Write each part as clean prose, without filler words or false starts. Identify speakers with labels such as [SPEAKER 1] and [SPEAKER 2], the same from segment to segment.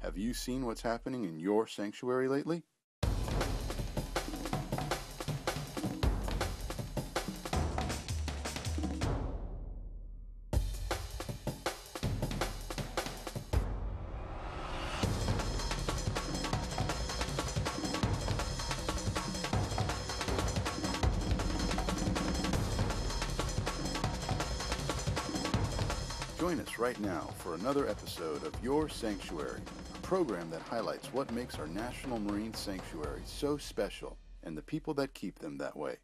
[SPEAKER 1] Have you seen what's happening in your sanctuary lately? Join us right now for another episode of Your Sanctuary, a program that highlights what makes our national marine sanctuaries so special and the people that keep them that way.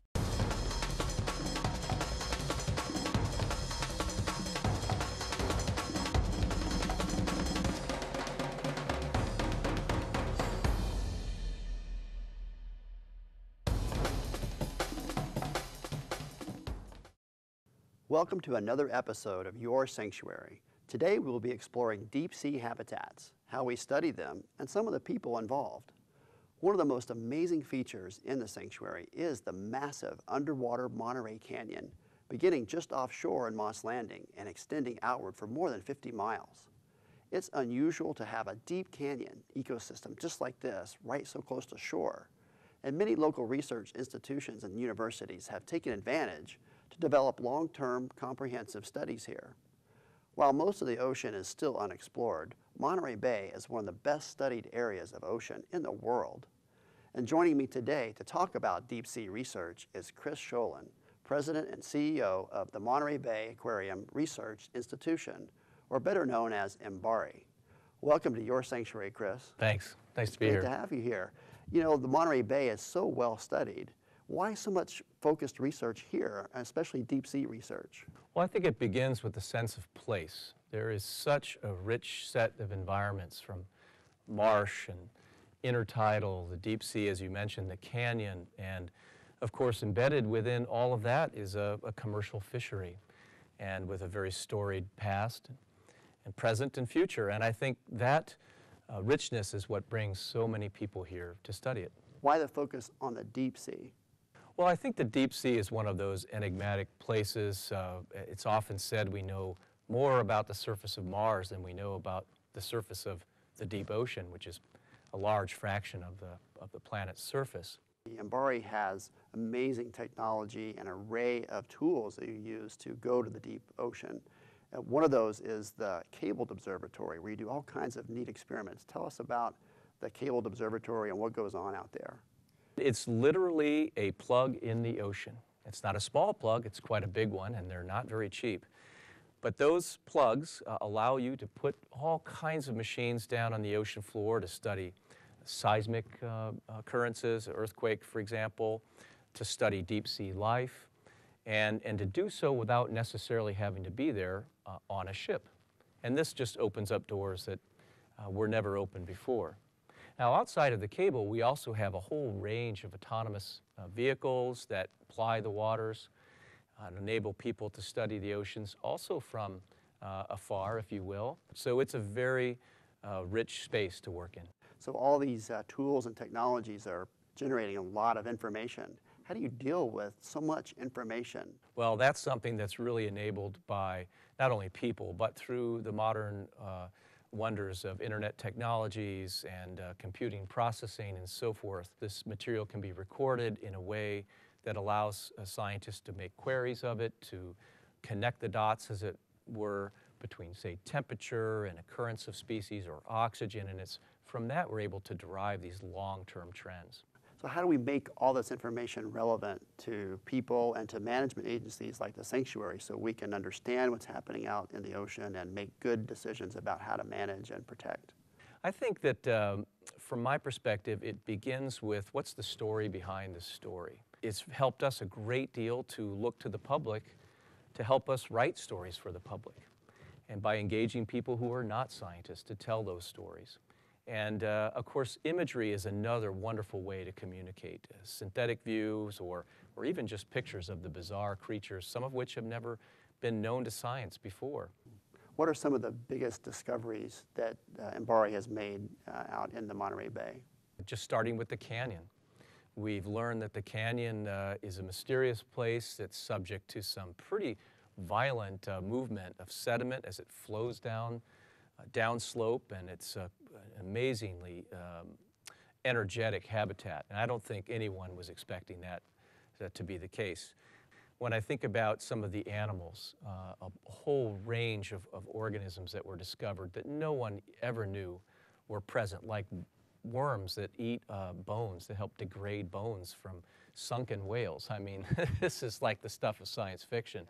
[SPEAKER 2] Welcome to another episode of Your Sanctuary. Today we will be exploring deep sea habitats, how we study them, and some of the people involved. One of the most amazing features in the sanctuary is the massive underwater Monterey Canyon, beginning just offshore in Moss Landing and extending outward for more than 50 miles. It's unusual to have a deep canyon ecosystem just like this right so close to shore, and many local research institutions and universities have taken advantage to develop long-term comprehensive studies here. While most of the ocean is still unexplored, Monterey Bay is one of the best studied areas of ocean in the world. And joining me today to talk about deep sea research is Chris Scholin, President and CEO of the Monterey Bay Aquarium Research Institution, or better known as MBARI. Welcome to Your Sanctuary, Chris.
[SPEAKER 3] Thanks. Nice to be here.
[SPEAKER 2] Great to have you here. You know, the Monterey Bay is so well studied. Why so much focused research here, especially deep sea research?
[SPEAKER 3] Well, I think it begins with the sense of place. There is such a rich set of environments, from marsh and intertidal, the deep sea, as you mentioned, the canyon, and of course embedded within all of that is a commercial fishery, and with a very storied past and present and future. And I think that richness is what brings so many people here to study it.
[SPEAKER 2] Why the focus on the deep sea?
[SPEAKER 3] Well, I think the deep sea is one of those enigmatic places. It's often said we know more about the surface of Mars than we know about the surface of the deep ocean, which is a large fraction of the planet's surface.
[SPEAKER 2] MBARI has amazing technology and array of tools that you use to go to the deep ocean. One of those is the cabled observatory, where you do all kinds of neat experiments. Tell us about the cabled observatory and what goes on out there.
[SPEAKER 3] It's literally a plug in the ocean. It's not a small plug, it's quite a big one, and they're not very cheap. But those plugs allow you to put all kinds of machines down on the ocean floor to study seismic occurrences, earthquake, for example, to study deep sea life, and to do so without necessarily having to be there on a ship. And this just opens up doors that were never open before. Now, outside of the cable, we also have a whole range of autonomous vehicles that ply the waters and enable people to study the oceans also from afar, if you will. So it's a very rich space to work in.
[SPEAKER 2] So all these tools and technologies are generating a lot of information. How do you deal with so much information?
[SPEAKER 3] Well, that's something that's really enabled by not only people, but through the modern wonders of internet technologies and computing processing and so forth. This material can be recorded in a way that allows scientists to make queries of it, to connect the dots, as it were, between, say, temperature and occurrence of species or oxygen, and it's from that we're able to derive these long-term trends.
[SPEAKER 2] So how do we make all this information relevant to people and to management agencies like the sanctuary so we can understand what's happening out in the ocean and make good decisions about how to manage and protect?
[SPEAKER 3] I think that from my perspective, it begins with what's the story behind the story. It's helped us a great deal to look to the public to help us write stories for the public, and by engaging people who are not scientists to tell those stories. And of course, imagery is another wonderful way to communicate. Synthetic views or even just pictures of the bizarre creatures, some of which have never been known to science before.
[SPEAKER 2] What are some of the biggest discoveries that MBARI has made out in the Monterey Bay?
[SPEAKER 3] Just starting with the canyon. We've learned that the canyon is a mysterious place that's subject to some pretty violent movement of sediment as it flows down downslope, and it's an amazingly energetic habitat. And I don't think anyone was expecting that to be the case. When I think about some of the animals, a whole range of organisms that were discovered that no one ever knew were present, like worms that eat bones, that help degrade bones from sunken whales. I mean, this is like the stuff of science fiction.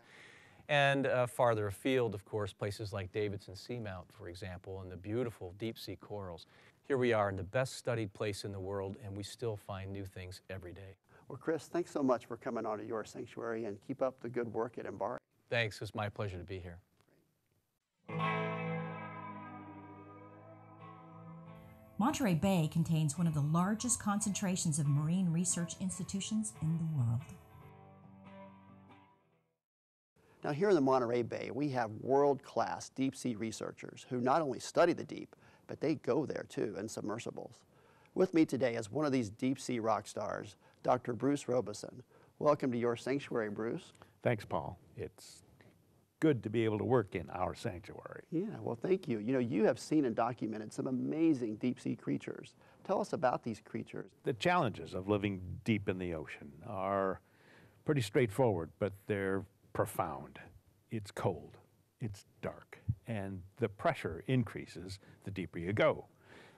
[SPEAKER 3] And farther afield, of course, places like Davidson Seamount, for example, and the beautiful deep sea corals. Here we are in the best studied place in the world, and we still find new things every day.
[SPEAKER 2] Well, Chris, thanks so much for coming on to Your Sanctuary, and keep up the good work at MBARI.
[SPEAKER 3] Thanks. It's my pleasure to be here.
[SPEAKER 4] Monterey Bay contains one of the largest concentrations of marine research institutions in the world.
[SPEAKER 2] Now here in the Monterey Bay, we have world-class deep sea researchers who not only study the deep, but they go there too in submersibles. With me today is one of these deep sea rock stars, Dr. Bruce Robison. Welcome to Your Sanctuary, Bruce.
[SPEAKER 5] Thanks, Paul. It's good to be able to work in our sanctuary.
[SPEAKER 2] Yeah, well, thank you. You know, you have seen and documented some amazing deep sea creatures. Tell us about these creatures.
[SPEAKER 5] The challenges of living deep in the ocean are pretty straightforward, but they're profound. It's cold, it's dark, and the pressure increases the deeper you go.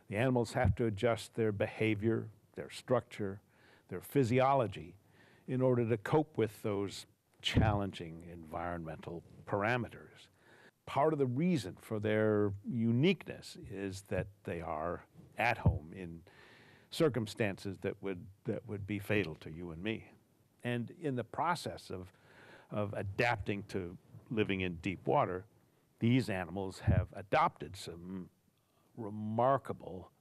[SPEAKER 5] The animals have to adjust their behavior, their structure, their physiology in order to cope with those challenging environmental parameters. Part of the reason for their uniqueness is that they are at home in circumstances that would be fatal to you and me. And in the process of adapting to living in deep water, these animals have adopted some remarkable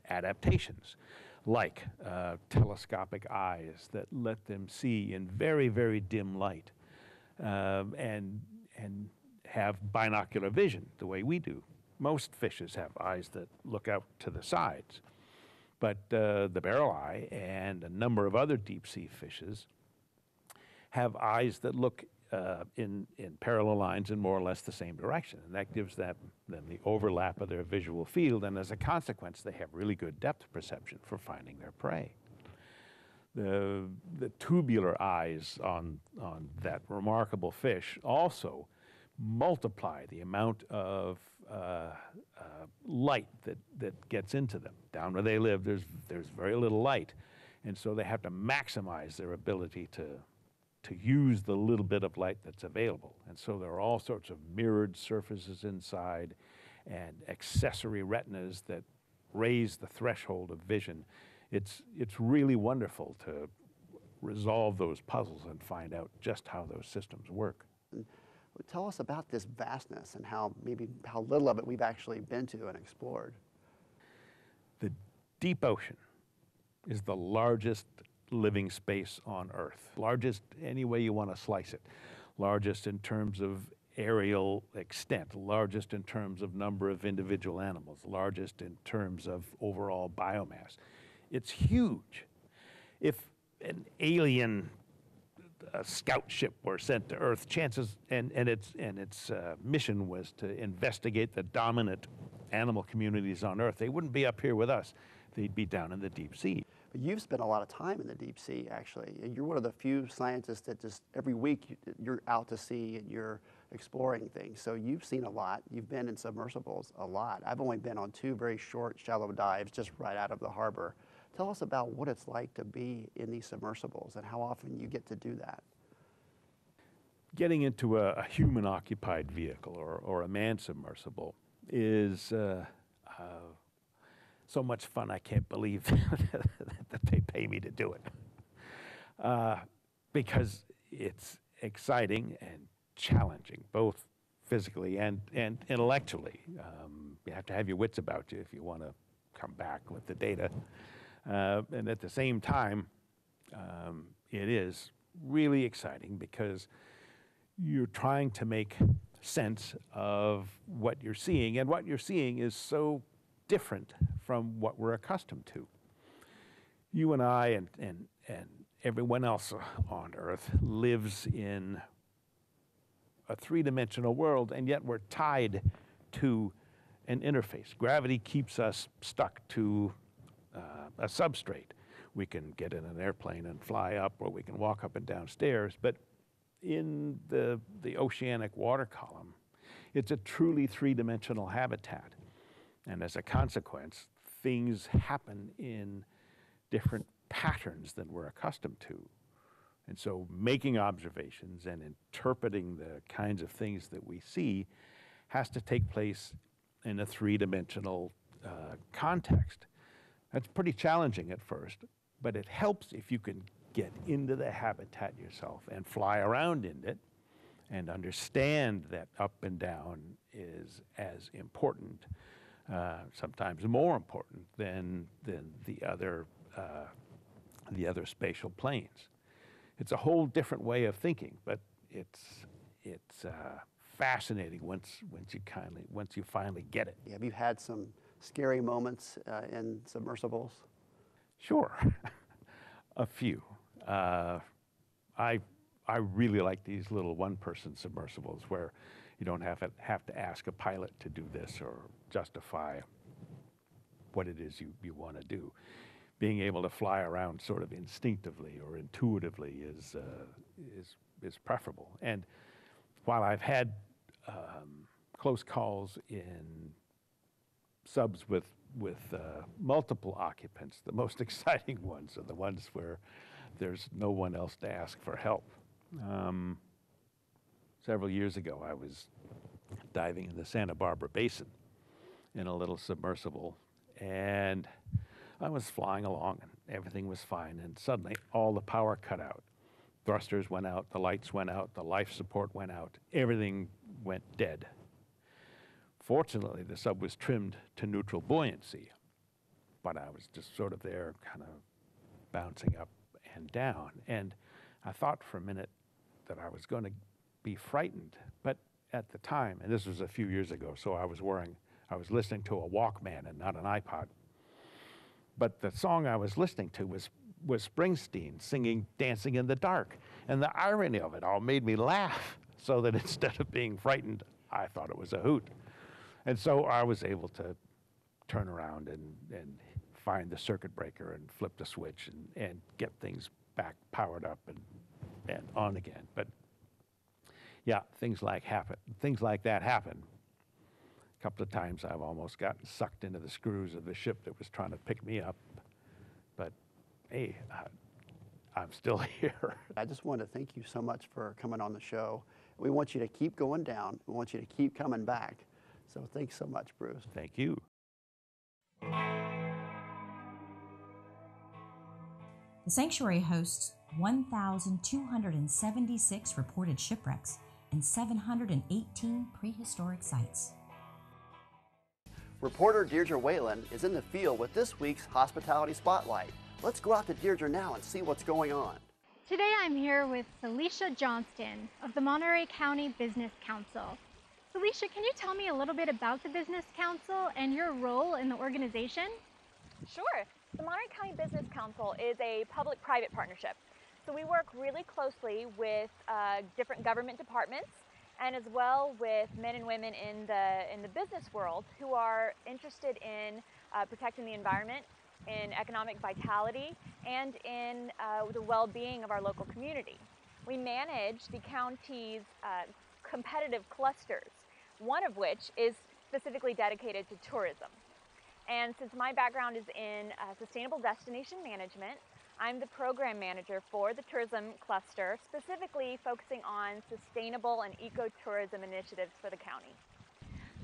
[SPEAKER 5] adaptations, like telescopic eyes that let them see in very, very dim light, and have binocular vision the way we do. Most fishes have eyes that look out to the sides, but the barrel eye and a number of other deep sea fishes have eyes that look in parallel lines in more or less the same direction, and that gives them the overlap of their visual field, and as a consequence they have really good depth perception for finding their prey. The tubular eyes on that remarkable fish also multiply the amount of light that gets into them. Down where they live, there's very little light, and so they have to maximize their ability to use the little bit of light that's available. And so there are all sorts of mirrored surfaces inside and accessory retinas that raise the threshold of vision. It's really wonderful to resolve those puzzles and find out just how those systems work.
[SPEAKER 2] Tell us about this vastness and how little of it we've actually been to and explored.
[SPEAKER 5] The deep ocean is the largest living space on Earth. Largest any way you want to slice it. Largest in terms of aerial extent, largest in terms of number of individual animals, largest in terms of overall biomass. It's huge. If an alien scout ship were sent to Earth, chances, and its mission was to investigate the dominant animal communities on Earth, they wouldn't be up here with us. They'd be down in the deep sea.
[SPEAKER 2] But you've spent a lot of time in the deep sea, actually. You're one of the few scientists that just every week you're out to sea and you're exploring things. So you've seen a lot. You've been in submersibles a lot. I've only been on 2 very short, shallow dives just right out of the harbor. Tell us about what it's like to be in these submersibles and how often you get to do that.
[SPEAKER 5] Getting into a human-occupied vehicle or a manned submersible is so much fun I can't believe that they pay me to do it. Because it's exciting and challenging, both physically and intellectually. You have to have your wits about you if you want to come back with the data. And at the same time, it is really exciting because you're trying to make sense of what you're seeing, and what you're seeing is so different from what we're accustomed to. You and I and everyone else on Earth lives in a 3-dimensional world, and yet we're tied to an interface. Gravity keeps us stuck to a substrate. We can get in an airplane and fly up, or we can walk up and down stairs, but in the oceanic water column, it's a truly three-dimensional habitat. And as a consequence, things happen in different patterns than we're accustomed to. And so making observations and interpreting the kinds of things that we see has to take place in a three-dimensional context. That's pretty challenging at first, but it helps if you can get into the habitat yourself and fly around in it and understand that up and down is as important, sometimes more important than the other spatial planes. It's a whole different way of thinking, but it's fascinating once you finally get it.
[SPEAKER 2] Have you had some scary moments in submersibles?
[SPEAKER 5] Sure, a few. I really like these little one-person submersibles where you don't have to ask a pilot to do this or justify what it is you want to do. Being able to fly around sort of instinctively or intuitively is preferable. And while I've had close calls in subs with multiple occupants, the most exciting ones are the ones where there's no one else to ask for help. Several years ago, I was diving in the Santa Barbara Basin in a little submersible, and I was flying along and everything was fine, and suddenly all the power cut out. Thrusters went out, the lights went out, the life support went out, everything went dead. Fortunately, the sub was trimmed to neutral buoyancy, but I was just sort of there kind of bouncing up and down. And I thought for a minute that I was going to be frightened, but at the time, and this was a few years ago, so I was listening to a Walkman and not an iPod. But the song I was listening to was Springsteen singing Dancing in the Dark. And the irony of it all made me laugh, so that instead of being frightened, I thought it was a hoot. And so I was able to turn around and find the circuit breaker and flip the switch and get things back powered up and on again. But yeah, things like that happen. A couple of times I've almost gotten sucked into the screws of the ship that was trying to pick me up. But hey, I'm still here.
[SPEAKER 2] I just want to thank you so much for coming on the show. We want you to keep going down. We want you to keep coming back. So thanks so much, Bruce.
[SPEAKER 5] Thank you.
[SPEAKER 4] The sanctuary hosts 1,276 reported shipwrecks and 718 prehistoric sites.
[SPEAKER 2] Reporter Deirdre Whalen is in the field with this week's Hospitality Spotlight. Let's go out to Deirdre now and see what's going on.
[SPEAKER 6] Today I'm here with Celicia Johnston of the Monterey County Business Council. Celicia, can you tell me a little bit about the Business Council and your role in the organization?
[SPEAKER 7] Sure. The Monterey County Business Council is a public-private partnership. So we work really closely with different government departments and as well with men and women in the business world who are interested in protecting the environment, in economic vitality, and in the well-being of our local community. We manage the county's competitive clusters, one of which is specifically dedicated to tourism. And since my background is in sustainable destination management, I'm the program manager for the tourism cluster, specifically focusing on sustainable and ecotourism initiatives for the county.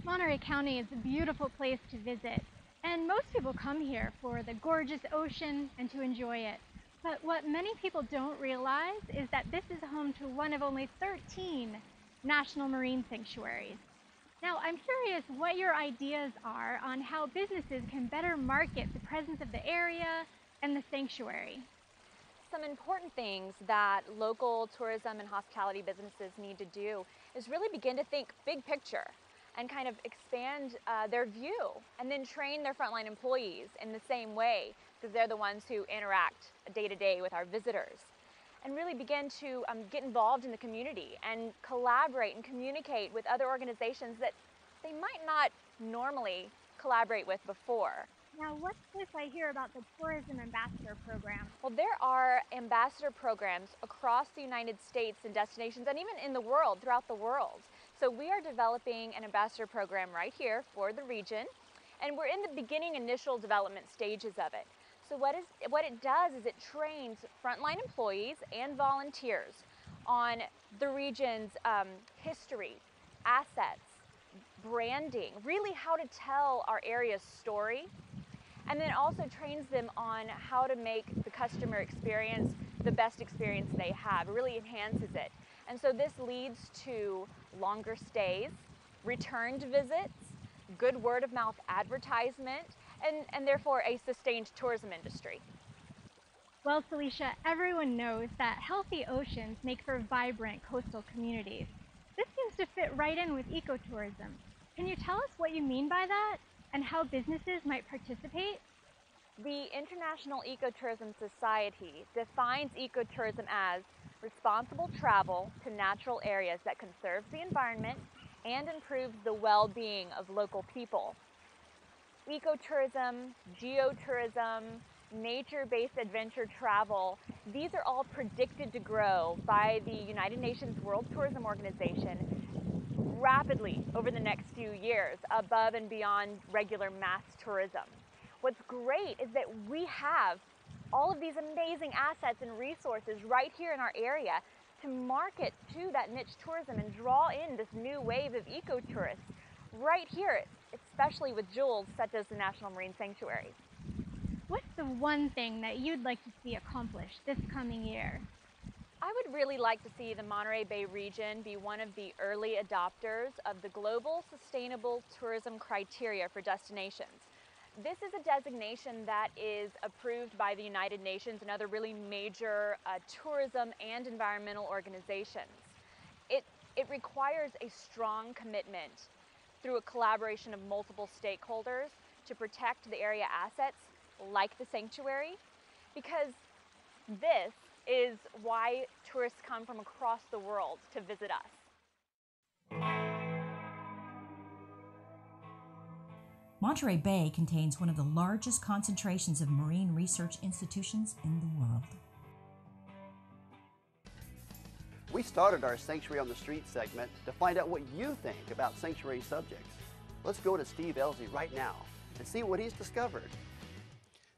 [SPEAKER 6] Monterey County is a beautiful place to visit, and most people come here for the gorgeous ocean and to enjoy it. But what many people don't realize is that this is home to one of only 13 national marine sanctuaries. Now, I'm curious what your ideas are on how businesses can better market the presence of the area and the sanctuary.
[SPEAKER 7] Some important things that local tourism and hospitality businesses need to do is really begin to think big picture and kind of expand their view, and then train their frontline employees in the same way, because they're the ones who interact day to day with our visitors. And really begin to get involved in the community and collaborate and communicate with other organizations that they might not normally collaborate with before.
[SPEAKER 6] Now, what's this I hear about the Tourism Ambassador Program?
[SPEAKER 7] Well, there are ambassador programs across the United States and destinations, and even in the world, throughout the world. So we are developing an ambassador program right here for the region, and we're in the beginning initial development stages of it. So what it does is it trains frontline employees and volunteers on the region's history, assets, branding, really how to tell our area's story, and then also trains them on how to make the customer experience the best experience they have. It really enhances it. And so this leads to longer stays, returned visits, good word-of-mouth advertisement, and therefore a sustained tourism industry.
[SPEAKER 6] Well, Felicia, everyone knows that healthy oceans make for vibrant coastal communities. This seems to fit right in with ecotourism. Can you tell us what you mean by that and how businesses might participate?
[SPEAKER 7] The International Ecotourism Society defines ecotourism as responsible travel to natural areas that conserves the environment and improves the well-being of local people. Ecotourism, geotourism, nature-based adventure travel, these are all predicted to grow by the United Nations World Tourism Organization rapidly over the next few years, above and beyond regular mass tourism. What's great is that we have all of these amazing assets and resources right here in our area to market to that niche tourism and draw in this new wave of ecotourists right here, especially with jewels such as the National Marine Sanctuary.
[SPEAKER 6] What's the one thing that you'd like to see accomplished this coming year?
[SPEAKER 7] I would really like to see the Monterey Bay region be one of the early adopters of the Global Sustainable Tourism Criteria for destinations. This is a designation that is approved by the United Nations and other really major tourism and environmental organizations. It requires a strong commitment through a collaboration of multiple stakeholders to protect the area assets like the sanctuary, because this is why tourists come from across the world to visit us.
[SPEAKER 4] Monterey Bay contains one of the largest concentrations of marine research institutions in the world.
[SPEAKER 2] We started our Sanctuary on the Street segment to find out what you think about sanctuary subjects. Let's go to Steve Elsie right now and see what he's discovered.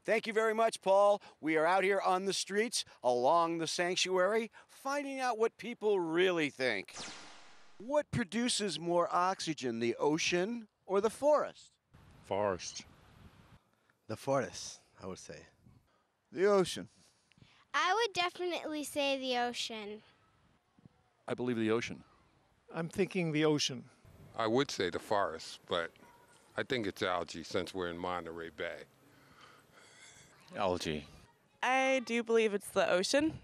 [SPEAKER 8] Thank you very much, Paul. We are out here on the streets along the sanctuary, finding out what people really think. What produces more oxygen, the ocean or the forest?
[SPEAKER 9] Forest.
[SPEAKER 10] The forest, I would say.
[SPEAKER 9] The ocean.
[SPEAKER 11] I would definitely say the ocean.
[SPEAKER 12] I believe the ocean.
[SPEAKER 13] I'm thinking the ocean.
[SPEAKER 14] I would say the forest, but I think it's algae since we're in Monterey Bay.
[SPEAKER 9] Algae.
[SPEAKER 15] I do believe it's the ocean.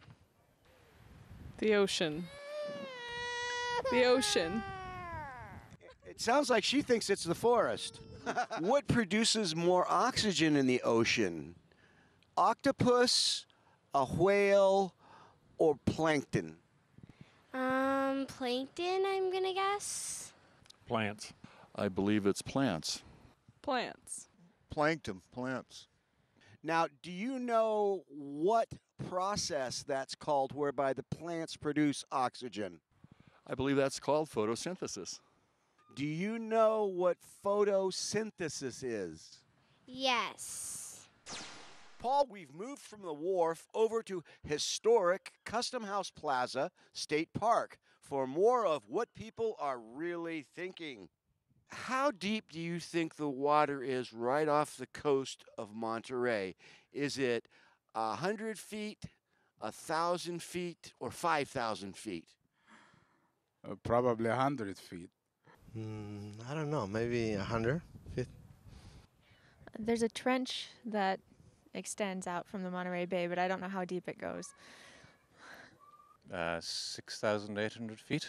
[SPEAKER 15] The ocean. The ocean.
[SPEAKER 8] It sounds like she thinks it's the forest. What produces more oxygen in the ocean? Octopus, a whale, or plankton?
[SPEAKER 11] Plankton, I'm gonna guess.
[SPEAKER 9] Plants.
[SPEAKER 12] I believe it's plants.
[SPEAKER 15] Plants.
[SPEAKER 9] Plankton. Plants.
[SPEAKER 8] Now, do you know what process that's called whereby the plants produce oxygen?
[SPEAKER 12] I believe that's called photosynthesis.
[SPEAKER 8] Do you know what photosynthesis is?
[SPEAKER 11] Yes.
[SPEAKER 8] Paul, we've moved from the wharf over to historic Custom House Plaza State Park for more of what people are really thinking. How deep do you think the water is right off the coast of Monterey? Is it 100 feet, 1,000 feet, or 5,000 feet?
[SPEAKER 9] Probably 100 feet.
[SPEAKER 10] I don't know, maybe 100 feet.
[SPEAKER 16] There's a trench that extends out from the Monterey Bay, but I don't know how deep it goes.
[SPEAKER 9] 6,800 feet.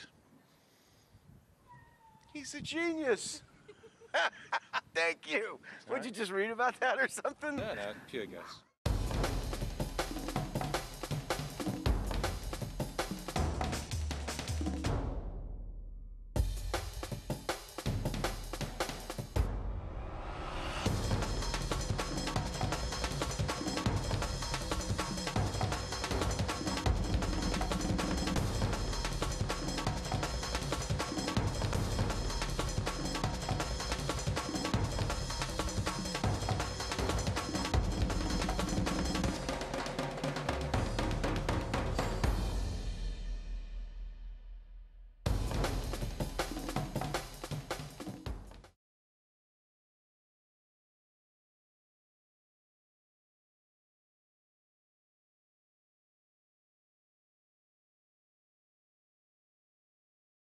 [SPEAKER 8] He's a genius. Thank you. Would you just read about that or something?
[SPEAKER 9] No, pure guess.